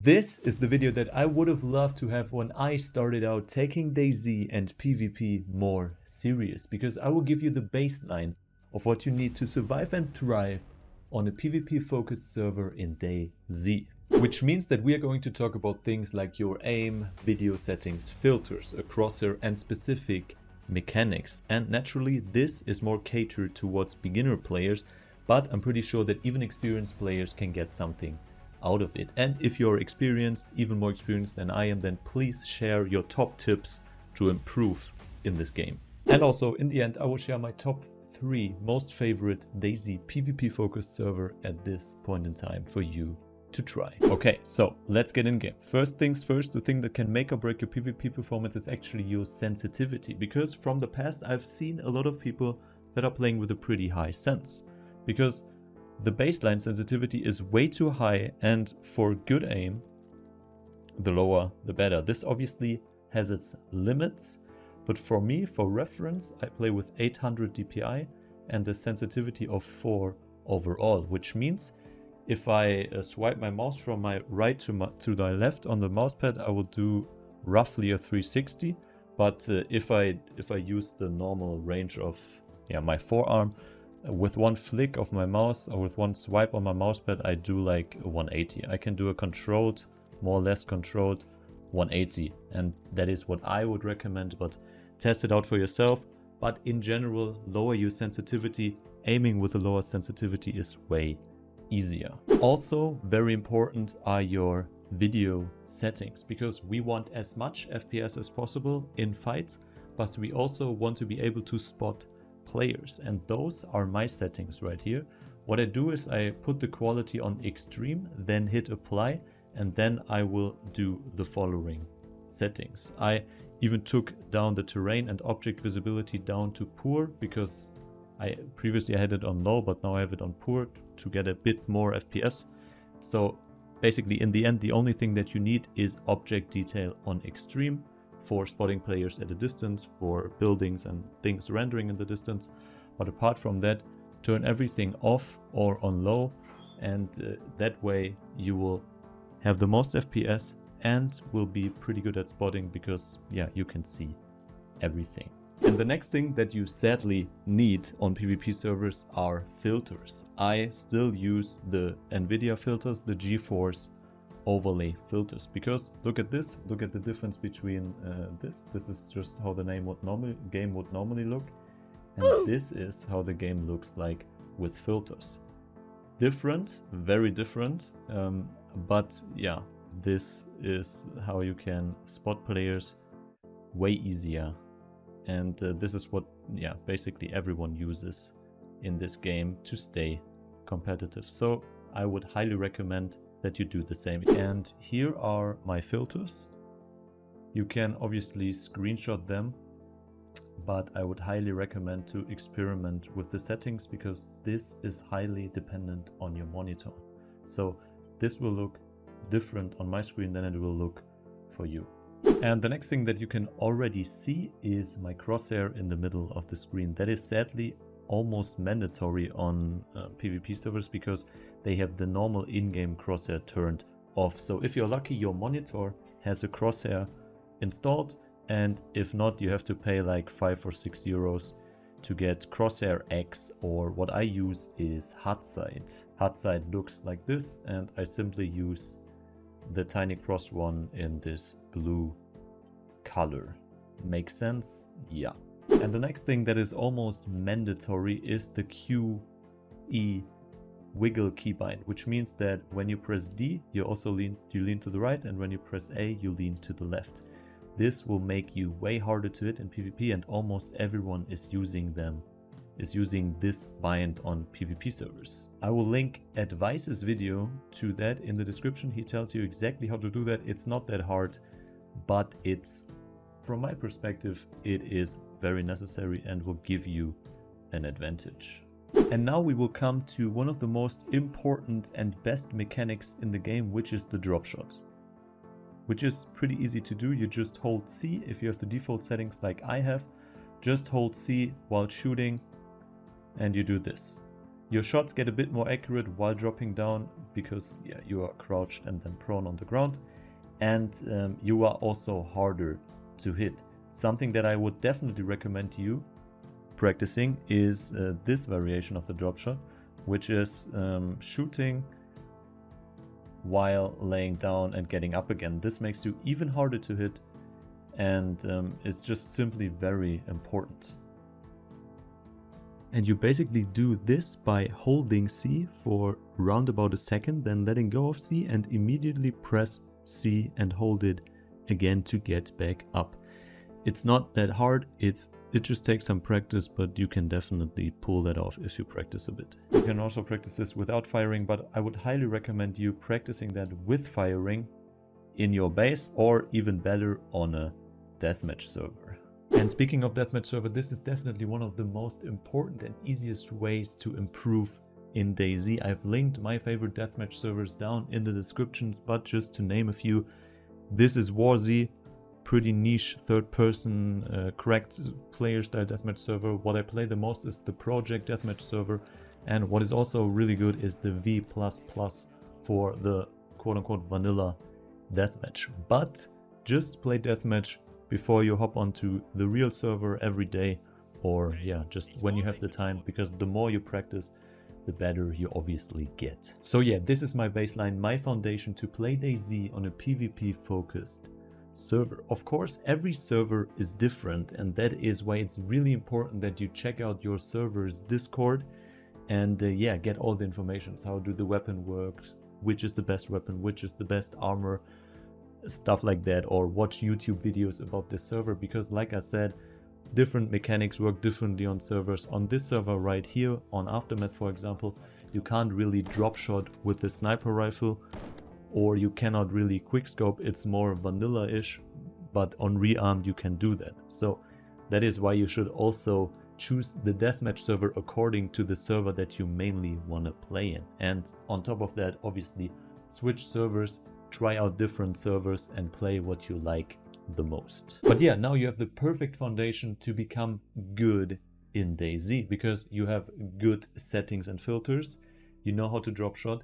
This is the video that I would have loved to have when I started out taking DayZ and PvP more serious, because I will give you the baseline of what you need to survive and thrive on a PvP focused server in DayZ. Which means that we are going to talk about things like your aim, video settings, filters, a crosshair and specific mechanics. And naturally this is more catered towards beginner players, but I'm pretty sure that even experienced players can get something out of it. And if you're experienced, even more experienced than I am, then please share your top tips to improve in this game. And also in the end I will share my top 3 most favorite DayZ PvP focused server at this point in time for you to try. Okay, so let's get in game. First things first, the thing that can make or break your PvP performance is actually your sensitivity, because from the past I've seen a lot of people that are playing with a pretty high sense, because the baseline sensitivity is way too high, and for good aim, the lower the better. This obviously has its limits, but for me, for reference, I play with 800 DPI and the sensitivity of 4 overall, which means if I swipe my mouse from my right to my left on the mousepad, I will do roughly a 360. But if I use the normal range of my forearm, with one flick of my mouse or with one swipe on my mousepad, I do like a 180. I can do a controlled, more or less controlled 180, and that is what I would recommend, but test it out for yourself. But in general, lower your sensitivity. Aiming with a lower sensitivity is way easier. Also very important are your video settings, because we want as much FPS as possible in fights, but we also want to be able to spot players, and those are my settings right here. What I do is I put the quality on extreme, then hit apply, and then I will do the following settings. I even took down the terrain and object visibility down to poor, because previously I had it on low, but now I have it on poor to get a bit more FPS. So basically in the end, the only thing that you need is object detail on extreme for spotting players at a distance, for buildings and things rendering in the distance. But apart from that, turn everything off or on low, and that way you will have the most FPS and will be pretty good at spotting, because you can see everything. And the next thing that you sadly need on PvP servers are filters. I still use the NVIDIA filters, the GeForce overlay filters, because look at this, look at the difference between this is just how the game would normally look, and this is how the game looks like with filters. Different, very different, but yeah, this is how you can spot players way easier, and this is what basically everyone uses in this game to stay competitive. So I would highly recommend that you do the same. And here are my filters. You can obviously screenshot them, but I would highly recommend to experiment with the settings, because this is highly dependent on your monitor. So this will look different on my screen than it will look for you. And the next thing that you can already see is my crosshair in the middle of the screen. That is sadly almost mandatory on PvP servers, because they have the normal in-game crosshair turned off. So if you're lucky, your monitor has a crosshair installed, and if not, you have to pay like 5 or 6 euros to get crosshair X, or what I use is HUD sight. HUD sight looks like this, and I simply use the tiny cross one in this blue color. Makes sense? Yeah. And the next thing that is almost mandatory is the QE wiggle keybind, which means that when you press D, you also lean to the right, and when you press A, you lean to the left. This will make you way harder to hit in PvP, and almost everyone is using this bind on PvP servers. I will link Advice's video to that in the description. He tells you exactly how to do that. It's not that hard, but from my perspective, it is very necessary and will give you an advantage. And now we will come to one of the most important and best mechanics in the game, which is the drop shot, which is pretty easy to do. You just hold C if you have the default settings like I have. Just hold C while shooting, and you do this. Your shots get a bit more accurate while dropping down because yeah, you are crouched and then prone on the ground, and you are also harder to hit. Something that I would definitely recommend to you practicing is this variation of the drop shot, which is shooting while laying down and getting up again. This makes you even harder to hit, and it's just simply very important. And you basically do this by holding C for round about a second, then letting go of C and immediately press C and hold it again to get back up. It's not that hard, it just takes some practice, but you can definitely pull that off if you practice a bit. You can also practice this without firing, but I would highly recommend you practicing that with firing in your base, or even better on a deathmatch server. And speaking of deathmatch server, this is definitely one of the most important and easiest ways to improve in DayZ. I've linked my favorite deathmatch servers down in the descriptions, but just to name a few, this is WarZ, pretty niche third-person cracked player style deathmatch server. What I play the most is the project deathmatch server, and what is also really good is the V++ for the quote-unquote vanilla deathmatch. But just play deathmatch before you hop onto the real server every day, or yeah, just when you have the time, because the more you practice, the better you obviously get. So yeah, this is my baseline, my foundation to play DayZ on a PvP focused server. Of course, every server is different, and that is why it's really important that you check out your server's Discord and yeah, get all the information. How do the weapon works, which is the best weapon, which is the best armor, stuff like that, or watch YouTube videos about this server, because like I said, different mechanics work differently on servers. On this server right here, on Aftermath for example, you can't really drop shot with the sniper rifle, or you cannot really quickscope, it's more vanilla-ish, but on Rearmed you can do that. So that is why you should also choose the deathmatch server according to the server that you mainly want to play in. And on top of that, obviously switch servers, try out different servers and play what you like the most. But yeah, now you have the perfect foundation to become good in DayZ, because you have good settings and filters, you know how to drop shot,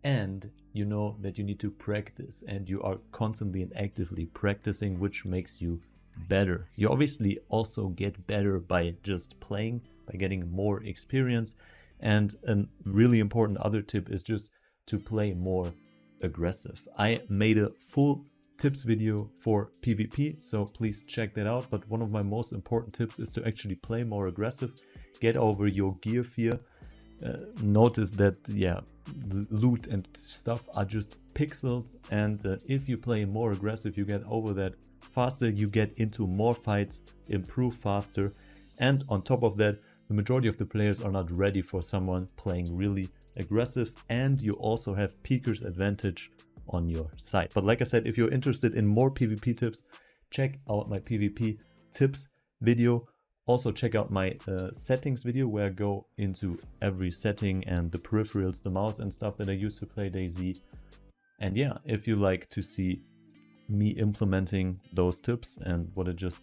and you know that you need to practice, and you are constantly and actively practicing, which makes you better. You obviously also get better by just playing, by getting more experience. And a really important other tip is just to play more aggressive. I made a full tips video for PvP, so please check that out. But one of my most important tips is to actually play more aggressive, get over your gear fear. Notice that yeah, loot and stuff are just pixels, and if you play more aggressive, you get over that faster, you get into more fights, improve faster, and on top of that, the majority of the players are not ready for someone playing really aggressive, and you also have peeker's advantage on your side. But like I said, if you're interested in more PvP tips, check out my PvP tips video. Also check out my settings video, where I go into every setting and the peripherals, the mouse and stuff that I use to play DayZ. And yeah, if you like to see me implementing those tips and what I just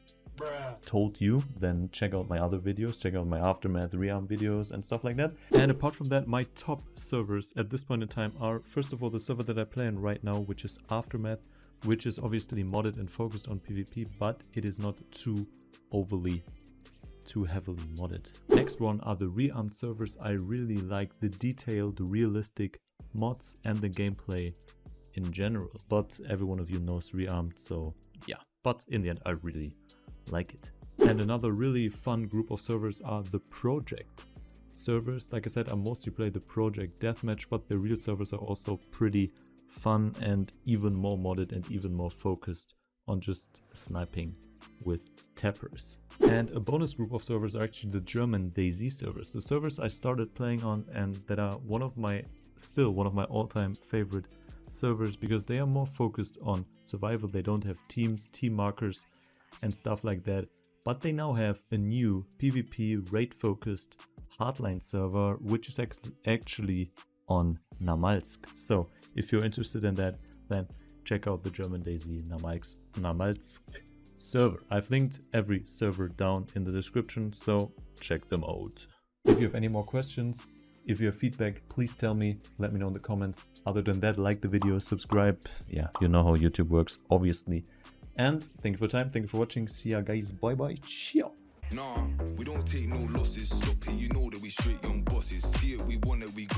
told you, then check out my other videos, check out my Aftermath, Rearmed videos and stuff like that. And apart from that, my top servers at this point in time are, first of all, the server that I play in right now, which is Aftermath, which is obviously modded and focused on PvP, but it is not too heavily modded. Next one are the Rearmed servers. I really like the detailed, realistic mods and the gameplay in general, but every one of you knows Rearmed, so yeah, but in the end I really like it. And another really fun group of servers are the project servers. Like I said, I mostly play the project deathmatch, but the real servers are also pretty fun and even more modded and even more focused on just sniping with tappers. And a bonus group of servers are actually the GermanDayZ servers, the servers I started playing on and that are still one of my all-time favorite servers, because they are more focused on survival. They don't have teams, team markers and stuff like that, but they now have a new PvP raid focused hardline server, which is actually on Namalsk. So if you're interested in that, then check out the GermanDayZ Namalsk server. I've linked every server down in the description, so check them out. If you have any more questions, If you have feedback, please tell me, let me know in the comments. Other than that, like the video, subscribe. Yeah, you know how YouTube works, obviously. And thank you for your time, thank you for watching. See ya guys, bye bye, ciao. Nah, we don't take no losses. Stop